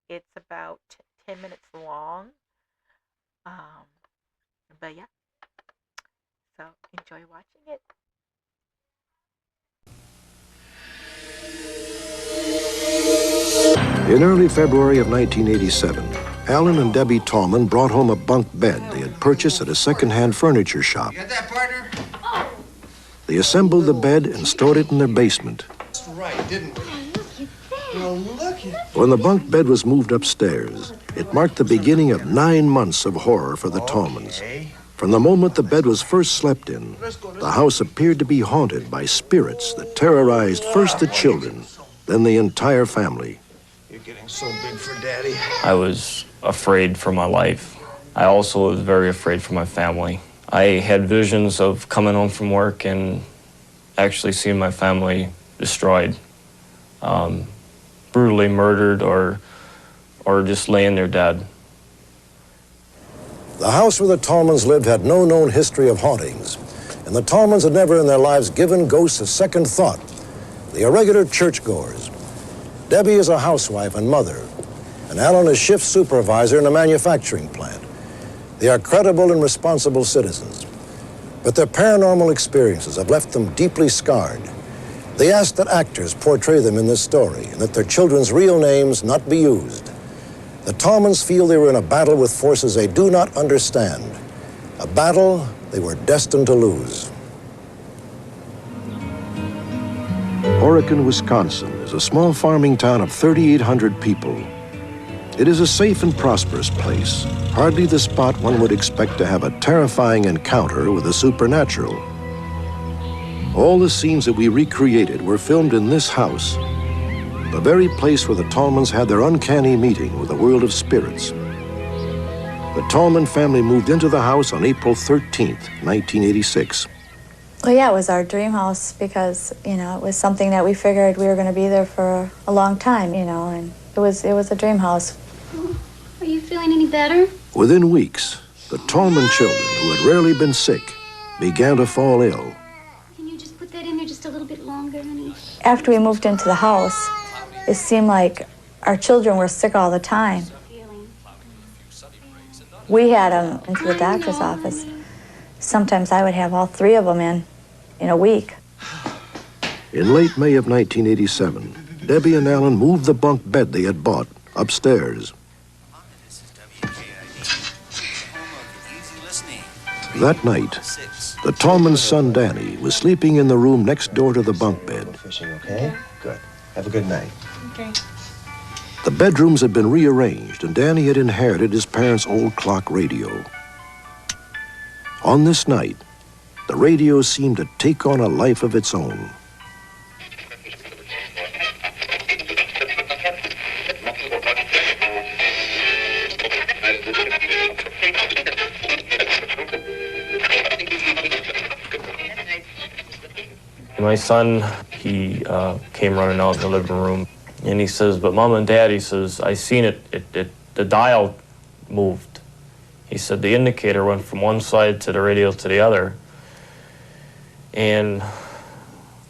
It's about 10 minutes long. Um, but yeah. So enjoy watching it. In early February of 1987, Alan and Debbie Tallman brought home a bunk bed they had purchased at a second-hand furniture shop. You got that, partner? They assembled the bed and stored it in their basement. That's right, didn't we? Well, look at... When the bunk bed was moved upstairs, it marked the beginning of 9 months of horror for the Tallmans. From the moment the bed was first slept in, the house appeared to be haunted by spirits that terrorized first the children, then the entire family. You're getting so big for Daddy. I was afraid for my life. I also was very afraid for my family. I had visions of coming home from work and actually seeing my family destroyed, brutally murdered or just laying there dead. The house where the Tallmans lived had no known history of hauntings, and the Tallmans had never in their lives given ghosts a second thought. They are regular churchgoers. Debbie is a housewife and mother, and Alan is shift supervisor in a manufacturing plant. They are credible and responsible citizens, but their paranormal experiences have left them deeply scarred. They ask that actors portray them in this story and that their children's real names not be used. The Tallmans feel they were in a battle with forces they do not understand, a battle they were destined to lose. Horicon, Wisconsin is a small farming town of 3,800 people. It is a safe and prosperous place, hardly the spot one would expect to have a terrifying encounter with the supernatural. All the scenes that we recreated were filmed in this house, the very place where the Tallmans had their uncanny meeting with the world of spirits. The Tallman family moved into the house on April 13th, 1986. Well, yeah, it was our dream house because, you know, it was something that we figured we were going to be there for a long time, you know, and it was a dream house. Are you feeling any better? Within weeks, the Tallman children, who had rarely been sick, began to fall ill. Can you just put that in there just a little bit longer, honey? After we moved into the house, it seemed like our children were sick all the time. We had them into the doctor's office. Sometimes I would have all 3 of them in a week. In late May of 1987, Debbie and Alan moved the bunk bed they had bought upstairs. That night, the Tallman's son, Danny, was sleeping in the room next door to the bunk bed. Fishing, okay? Good. Have a good night. Okay. The bedrooms had been rearranged, and Danny had inherited his parents' old clock radio. On this night, the radio seemed to take on a life of its own. My son, he came running out in the living room, and he says, "But Mom and Dad," he says, "I seen it, the dial moved." He said the indicator went from one side to the radio to the other. And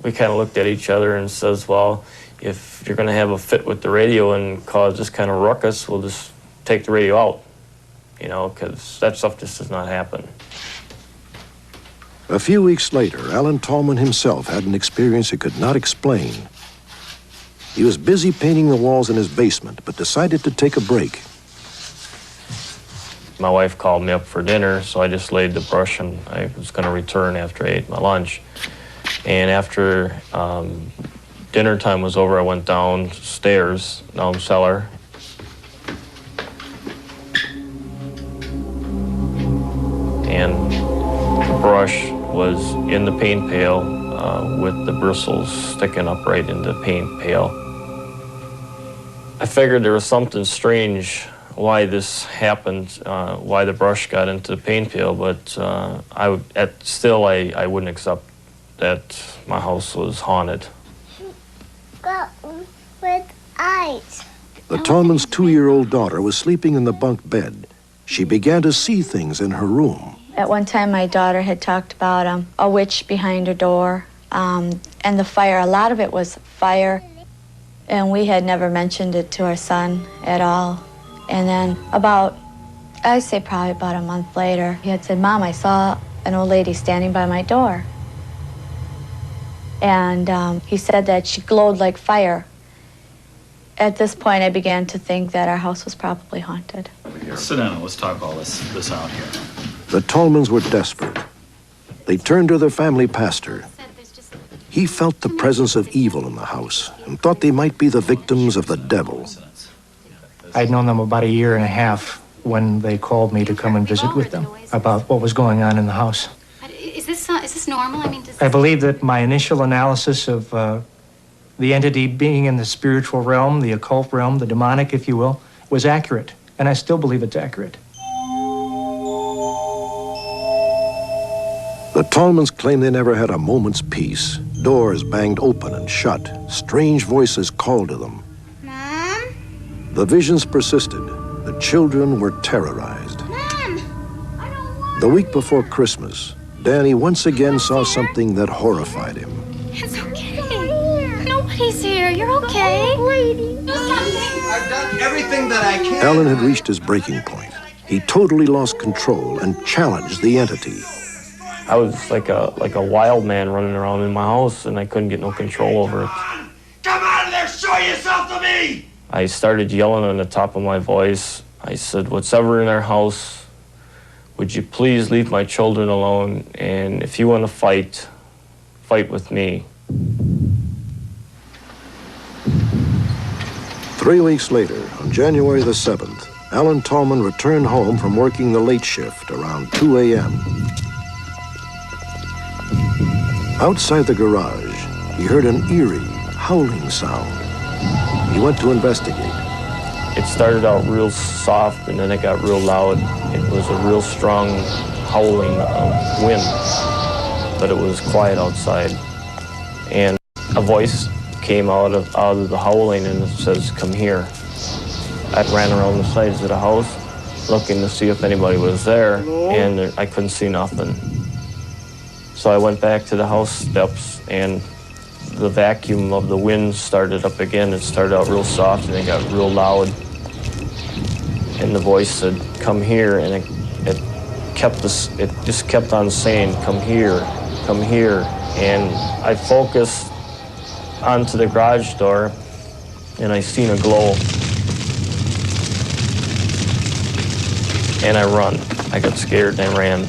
we kind of looked at each other and says, "Well, if you're going to have a fit with the radio and cause this kind of ruckus, we'll just take the radio out, you know, because that stuff just does not happen." A few weeks later, Alan Tallman himself had an experience he could not explain. He was busy painting the walls in his basement, but decided to take a break. My wife called me up for dinner, so I just laid the brush, and I was going to return after I ate my lunch. And after dinner time was over, I went downstairs, down cellar. And the brush was in the paint pail with the bristles sticking up right in the paint pail. I figured there was something strange why this happened, why the brush got into the paint pail, but I wouldn't accept that my house was haunted. Got with eyes. The Tallman's 2-year-old daughter was sleeping in the bunk bed. She began to see things in her room. At one time, my daughter had talked about a witch behind her door and the fire. A lot of it was fire, and we had never mentioned it to our son at all. And then I'd say probably about a month later, he had said, "Mom, I saw an old lady standing by my door." And he said that she glowed like fire. At this point, I began to think that our house was probably haunted. Sit down, let's talk all this out here. The Tallmans were desperate. They turned to their family pastor. He felt the presence of evil in the house and thought they might be the victims of the devil. I'd known them about a year and a half when they called me to come and visit with them about what was going on in the house. Is this normal? I mean, I believe that my initial analysis of the entity being in the spiritual realm, the occult realm, the demonic, if you will, was accurate, and I still believe it's accurate. The Tallmans claimed they never had a moment's peace. Doors banged open and shut. Strange voices called to them. Mom? The visions persisted. The children were terrorized. Mom! I don't want The week before Christmas, Danny once again saw something that horrified him. it's okay. Nobody's here. You're okay. I've done everything that I can. Alan had reached his breaking point. He totally lost control and challenged the entity. I was like a wild man running around in my house, and I couldn't get no control over it. Come out of there! Show yourself to me! I started yelling on the top of my voice. I said, "What's ever in our house, would you please leave my children alone? And if you want to fight, fight with me." 3 weeks later, on January the 7th, Alan Tallman returned home from working the late shift around 2 a.m. Outside the garage, he heard an eerie, howling sound. He went to investigate. It started out real soft, and then it got real loud. It was a real strong howling of wind, but it was quiet outside. And a voice came out of the howling, and it says, "Come here." I ran around the sides of the house, looking to see if anybody was there, and I couldn't see nothing. So I went back to the house steps, and the vacuum of the wind started up again. It started out real soft, and it got real loud. And the voice said, "Come here," and it just kept on saying, "Come here, come here." And I focused onto the garage door, and I seen a glow. And I run. I got scared, and I ran.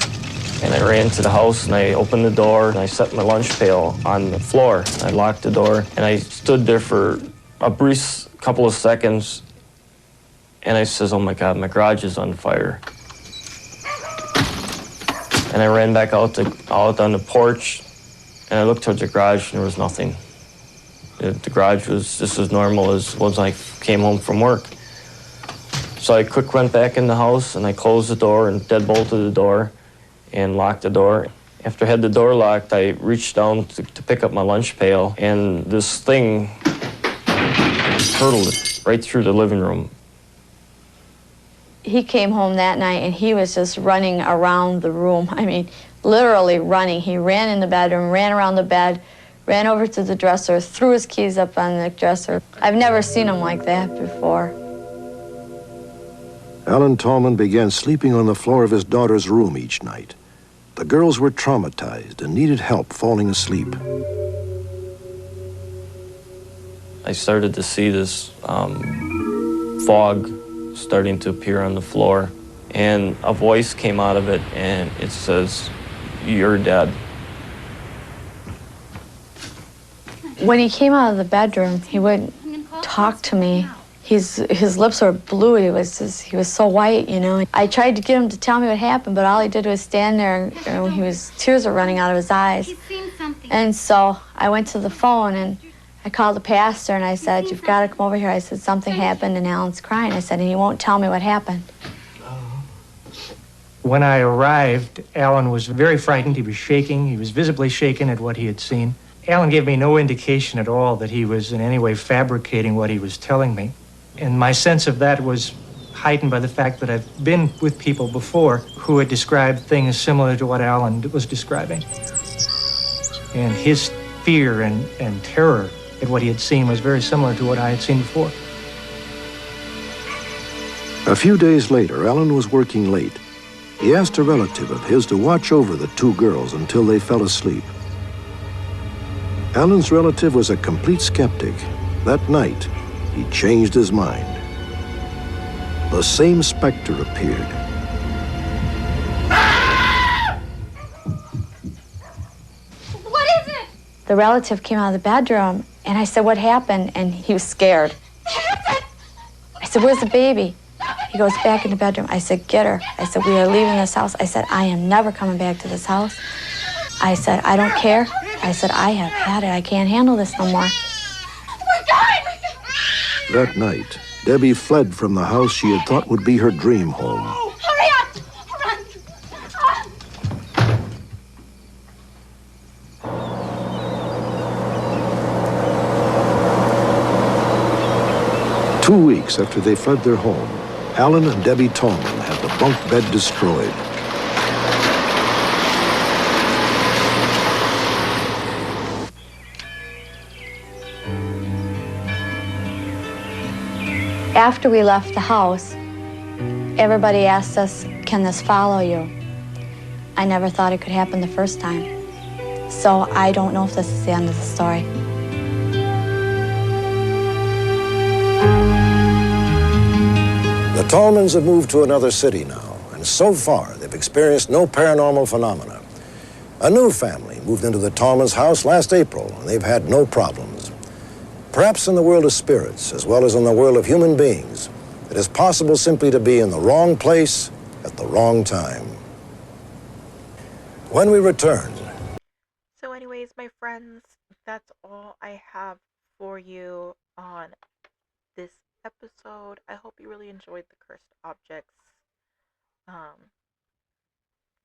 And I ran to the house, and I opened the door, and I set my lunch pail on the floor. I locked the door, and I stood there for a brief couple of seconds, And I says, oh my God, my garage is on fire. And I ran back out on the porch, and I looked towards the garage, and there was nothing. The garage was just as normal as when I came home from work. So I quick went back in the house, and I closed the door and deadbolted the door and locked the door. After I had the door locked, I reached down to pick up my lunch pail, and this thing hurtled it right through the living room. He came home that night and he was just running around the room. I mean, literally running. He ran in the bedroom, ran around the bed, ran over to the dresser, threw his keys up on the dresser. I've never seen him like that before. Alan Tallman began sleeping on the floor of his daughter's room each night. The girls were traumatized and needed help falling asleep. I started to see this fog starting to appear on the floor, and a voice came out of it, and it says, "You're dead." When he came out of the bedroom, he wouldn't talk to me. His lips were blue. He was so white, you know. I tried to get him to tell me what happened, but all he did was stand there, and tears were running out of his eyes. And so I went to the phone and I called the pastor and I said, "You've got to come over here." I said, "Something happened and Alan's crying." I said, "And he won't tell me what happened." When I arrived, Alan was very frightened. He was shaking. He was visibly shaken at what he had seen. Alan gave me no indication at all that he was in any way fabricating what he was telling me. And my sense of that was heightened by the fact that I've been with people before who had described things similar to what Alan was describing. And his fear and terror at what he had seen was very similar to what I had seen before. A few days later, Alan was working late. He asked a relative of his to watch over the two girls until they fell asleep. Alan's relative was a complete skeptic. That night, he changed his mind. The same specter appeared. What is it? The relative came out of the bedroom and I said, "What happened?" And he was scared. I said, "Where's the baby?" He goes, "Back in the bedroom." I said, "Get her." I said, "We are leaving this house." I said, "I am never coming back to this house." I said, "I don't care." I said, "I have had it. I can't handle this no more." We're going! That night, Debbie fled from the house she had thought would be her dream home. Hurry up! Run! 2 weeks after they fled their home, Alan and Debbie Tallman had the bunk bed destroyed. After we left the house, everybody asked us, "Can this follow you?" I never thought it could happen the first time. So I don't know if this is the end of the story. The Tallmans have moved to another city now, and so far they've experienced no paranormal phenomena. A new family moved into the Tallmans' house last April, and they've had no problems. Perhaps in the world of spirits, as well as in the world of human beings, it is possible simply to be in the wrong place at the wrong time. When we return... So anyways, my friends, that's all I have for you on this episode. I hope you really enjoyed the cursed objects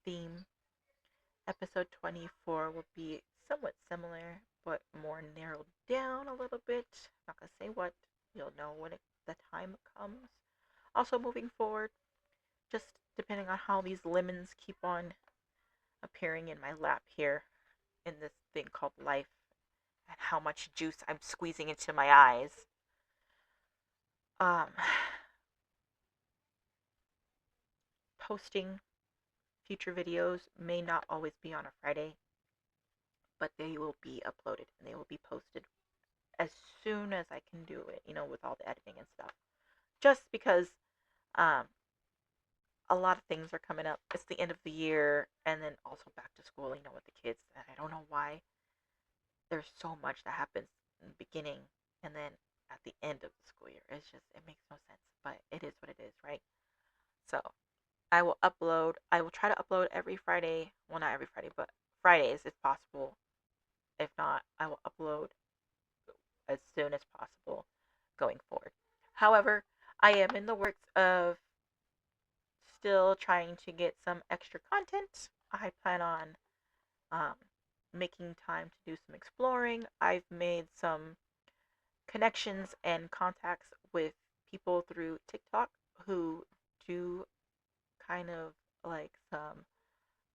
theme. Episode 24 will be somewhat similar, but more narrowed down a little bit. Not gonna say what. You'll know when the time comes. Also, moving forward, just depending on how these lemons keep on appearing in my lap here in this thing called life, and how much juice I'm squeezing into my eyes. Posting future videos may not always be on a Friday, but they will be uploaded and they will be posted as soon as I can do it, with all the editing and stuff. Just because a lot of things are coming up. It's the end of the year and then also back to school, with the kids. And I don't know why there's so much that happens in the beginning and then at the end of the school year. It makes no sense, but it is what it is, right? So I will try to upload every Friday. Well, not every Friday, but Fridays if possible. If not, I will upload as soon as possible going forward. However, I am in the works of still trying to get some extra content. I plan on um, making time to do some exploring. I've made some connections and contacts with people through TikTok who do kind of like some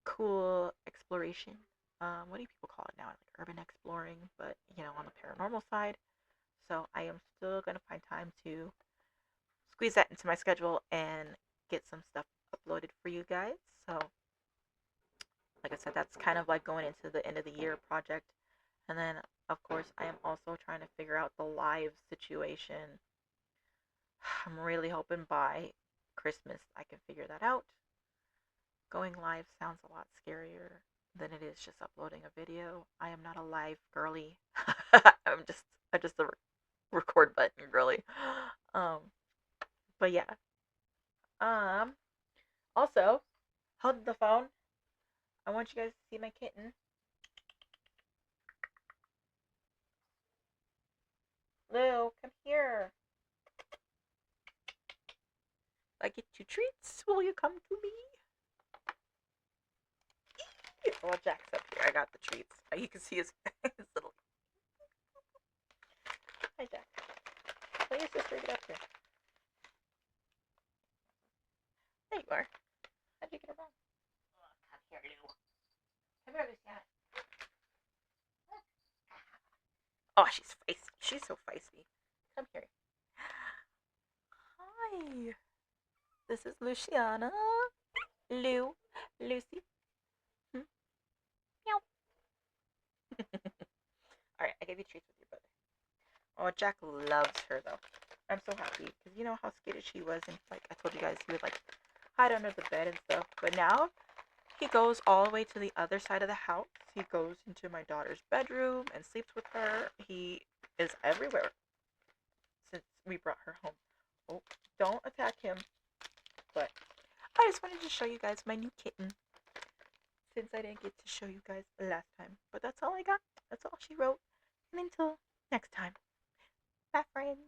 cool exploration. What do people call it now? Like urban exploring, but on the paranormal side. So I am still gonna find time to squeeze that into my schedule and get some stuff uploaded for you guys. So, like I said, that's kind of like going into the end of the year project. And then, of course, I am also trying to figure out the live situation. I'm really hoping by Christmas I can figure that out. Going live sounds a lot scarier than it is just uploading a video. I am not a live girly. I'm just a record button girly. Um, but yeah. Um, Also, hold the phone. I want you guys to see my kitten. Lou, come here. If I get you treats, will you come to me? Well, Jack's up here. I got the treats. You can see his, his little. Hi, Jack. Tell your sister to get up here. There you are. How'd you get around? Oh, come here, Lou. Come here, Luciana. Oh, she's feisty. She's so feisty. Come here. Hi. This is Luciana. Lou. Lucy. Hmm? Meow. Alright, I gave you treats with your brother. Oh, Jack loves her, though. I'm so happy. Because you know how skittish he was? And, like, I told you guys, he would, like, hide under the bed and stuff. But now, he goes all the way to the other side of the house. He goes into my daughter's bedroom and sleeps with her. He is everywhere since we brought her home. Oh, don't attack him. But I just wanted to show you guys my new kitten. Since I didn't get to show you guys last time. But that's all I got. That's all she wrote. And until next time. Bye, friends.